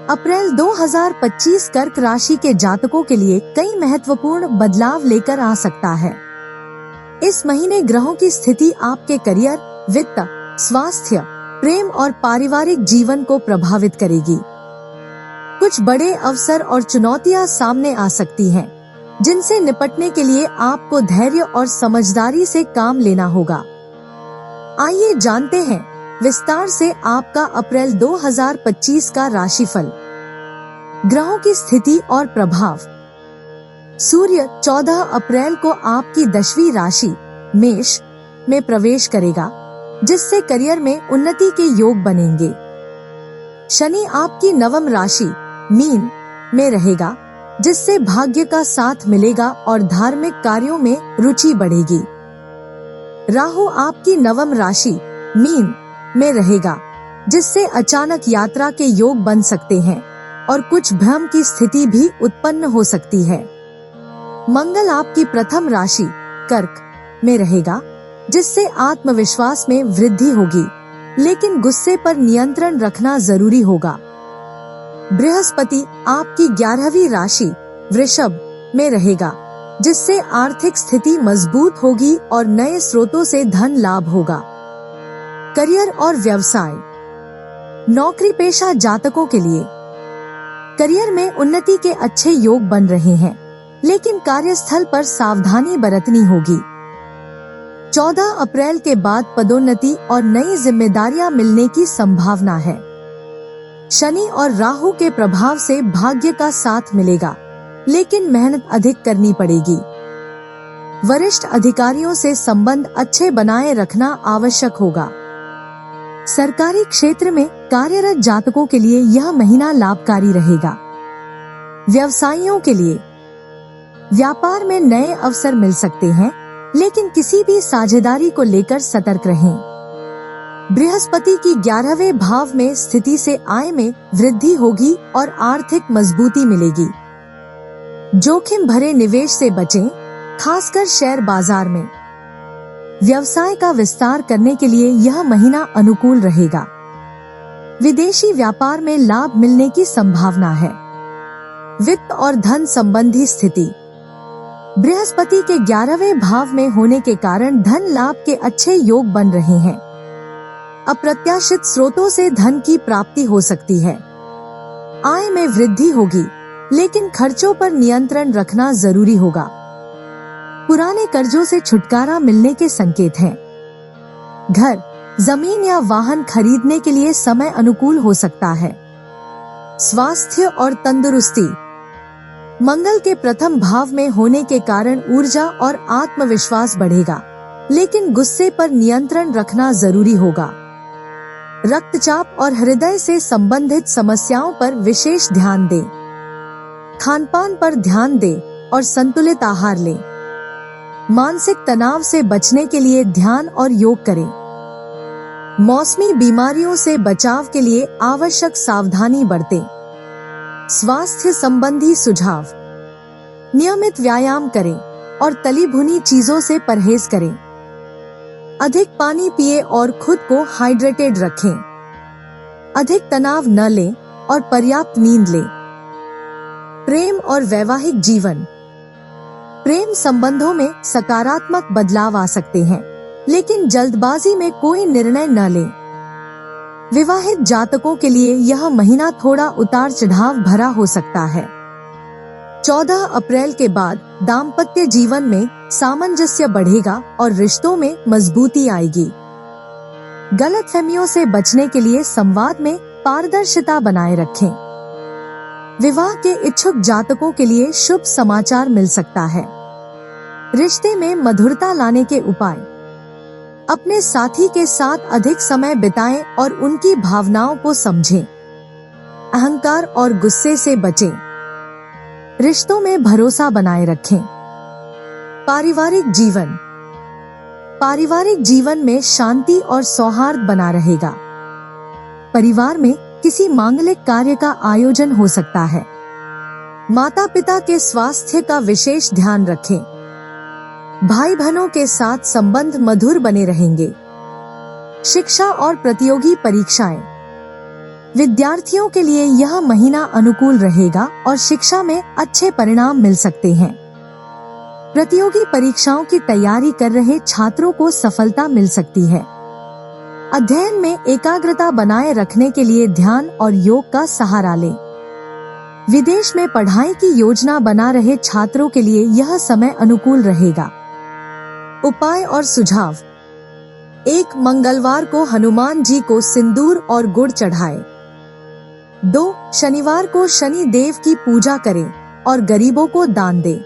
अप्रैल 2025 कर्क राशि के जातकों के लिए कई महत्वपूर्ण बदलाव लेकर आ सकता है। इस महीने ग्रहों की स्थिति आपके करियर, वित्त, स्वास्थ्य, प्रेम और पारिवारिक जीवन को प्रभावित करेगी। कुछ बड़े अवसर और चुनौतियां सामने आ सकती हैं, जिनसे निपटने के लिए आपको धैर्य और समझदारी से काम लेना होगा। आइए जानते हैं विस्तार से आपका अप्रैल 2025 का राशिफल। ग्रहों की स्थिति और प्रभाव। सूर्य 14 अप्रैल को आपकी 10वीं राशि मेष में प्रवेश करेगा, जिससे करियर में उन्नति के योग बनेंगे। शनि आपकी 9वीं राशि मीन में रहेगा, जिससे भाग्य का साथ मिलेगा और धार्मिक कार्यों में रुचि बढ़ेगी। राहु आपकी 9वीं राशि मीन में रहेगा, जिससे अचानक यात्रा के योग बन सकते हैं और कुछ भ्रम की स्थिति भी उत्पन्न हो सकती है। मंगल आपकी प्रथम राशि कर्क में रहेगा, जिससे आत्मविश्वास में वृद्धि होगी, लेकिन गुस्से पर नियंत्रण रखना जरूरी होगा। बृहस्पति आपकी 11वीं राशि वृषभ में रहेगा, जिससे आर्थिक स्थिति मजबूत होगी और नए स्रोतों से धन लाभ होगा। करियर और व्यवसाय। नौकरी पेशा जातकों के लिए करियर में उन्नति के अच्छे योग बन रहे हैं, लेकिन कार्यस्थल पर सावधानी बरतनी होगी। 14 अप्रैल के बाद पदोन्नति और नई जिम्मेदारियां मिलने की संभावना है। शनि और राहु के प्रभाव से भाग्य का साथ मिलेगा, लेकिन मेहनत अधिक करनी पड़ेगी। वरिष्ठ अधिकारियों से संबंध अच्छे बनाए रखना आवश्यक होगा। सरकारी क्षेत्र में कार्यरत जातकों के लिए यह महीना लाभकारी रहेगा। व्यवसायियों के लिए व्यापार में नए अवसर मिल सकते हैं, लेकिन किसी भी साझेदारी को लेकर सतर्क रहें। बृहस्पति की 11वें भाव में स्थिति से आय में वृद्धि होगी और आर्थिक मजबूती मिलेगी। जोखिम भरे निवेश से बचें, खासकर शेयर बाजार में। व्यवसाय का विस्तार करने के लिए यह महीना अनुकूल रहेगा। विदेशी व्यापार में लाभ मिलने की संभावना है। वित्त और धन संबंधी स्थिति। बृहस्पति के 11वें भाव में होने के कारण धन लाभ के अच्छे योग बन रहे हैं। अप्रत्याशित स्रोतों से धन की प्राप्ति हो सकती है। आय में वृद्धि होगी, लेकिन खर्चों पर नियंत्रण रखना जरूरी होगा। पुराने कर्जों से छुटकारा मिलने के संकेत हैं। घर, जमीन या वाहन खरीदने के लिए समय अनुकूल हो सकता है। स्वास्थ्य और तंदुरुस्ती। मंगल के प्रथम भाव में होने के कारण ऊर्जा और आत्मविश्वास बढ़ेगा, लेकिन गुस्से पर नियंत्रण रखना जरूरी होगा। रक्तचाप और हृदय से संबंधित समस्याओं पर विशेष ध्यान दें। खानपान पर ध्यान दें और संतुलित आहार लें। मानसिक तनाव से बचने के लिए ध्यान और योग करें। मौसमी बीमारियों से बचाव के लिए आवश्यक सावधानी बरतें। स्वास्थ्य संबंधी सुझाव। नियमित व्यायाम करें और तली भुनी चीजों से परहेज करें। अधिक पानी पिए और खुद को हाइड्रेटेड रखें। अधिक तनाव न लें और पर्याप्त नींद लें। प्रेम और वैवाहिक जीवन। प्रेम संबंधों में सकारात्मक बदलाव आ सकते हैं, लेकिन जल्दबाजी में कोई निर्णय न लें। विवाहित जातकों के लिए यह महीना थोड़ा उतार चढ़ाव भरा हो सकता है। 14 अप्रैल के बाद दाम्पत्य जीवन में सामंजस्य बढ़ेगा और रिश्तों में मजबूती आएगी। गलतफहमियों से बचने के लिए संवाद में पारदर्शिता बनाए रखें। विवाह के इच्छुक जातकों के लिए शुभ समाचार मिल सकता है। रिश्ते में मधुरता लाने के उपाय। अपने साथी के साथ अधिक समय बिताएं और उनकी भावनाओं को समझें। अहंकार और गुस्से से बचें। रिश्तों में भरोसा बनाए रखें। पारिवारिक जीवन। पारिवारिक जीवन में शांति और सौहार्द बना रहेगा। परिवार में किसी मांगलिक कार्य का आयोजन हो सकता है। माता पिता के स्वास्थ्य का विशेष ध्यान रखें। भाई बहनों के साथ संबंध मधुर बने रहेंगे। शिक्षा और प्रतियोगी परीक्षाएं। विद्यार्थियों के लिए यह महीना अनुकूल रहेगा और शिक्षा में अच्छे परिणाम मिल सकते हैं। प्रतियोगी परीक्षाओं की तैयारी कर रहे छात्रों को सफलता मिल सकती है। अध्ययन में एकाग्रता बनाए रखने के लिए ध्यान और योग का सहारा लें। विदेश में पढ़ाई की योजना बना रहे छात्रों के लिए यह समय अनुकूल रहेगा। उपाय और सुझाव: 1. मंगलवार को हनुमान जी को सिंदूर और गुड़ चढ़ाएं। 2. शनिवार को शनि देव की पूजा करें और गरीबों को दान दें।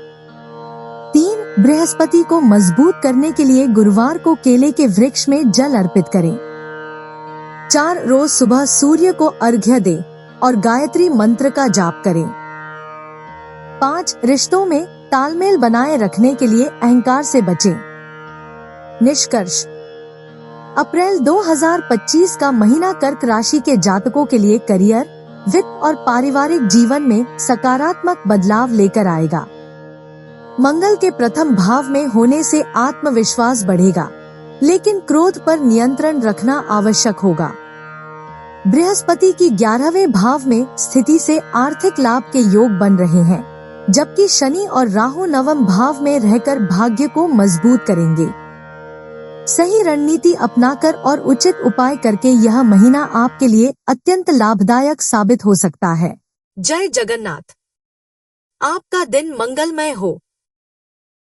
3. बृहस्पति को मजबूत करने के लिए गुरुवार को केले के वृक्ष में जल अर्पित करें। 4. रोज सुबह सूर्य को अर्घ्य दें और गायत्री मंत्र का जाप करें। 5. रिश्तों में तालमेल बनाए रखने के लिए अहंकार से बचें। निष्कर्ष: अप्रैल 2025 का महीना कर्क राशि के जातकों के लिए करियर, वित्त और पारिवारिक जीवन में सकारात्मक बदलाव लेकर आएगा। मंगल के प्रथम भाव में होने से आत्मविश्वास बढ़ेगा, लेकिन क्रोध पर नियंत्रण रखना आवश्यक होगा। बृहस्पति की 11वें भाव में स्थिति से आर्थिक लाभ के योग बन रहे हैं, जबकि शनि और राहु नवम भाव में रहकर भाग्य को मजबूत करेंगे। सही रणनीति अपनाकर और उचित उपाय करके यह महीना आपके लिए अत्यंत लाभदायक साबित हो सकता है। जय जगन्नाथ। आपका दिन मंगलमय हो।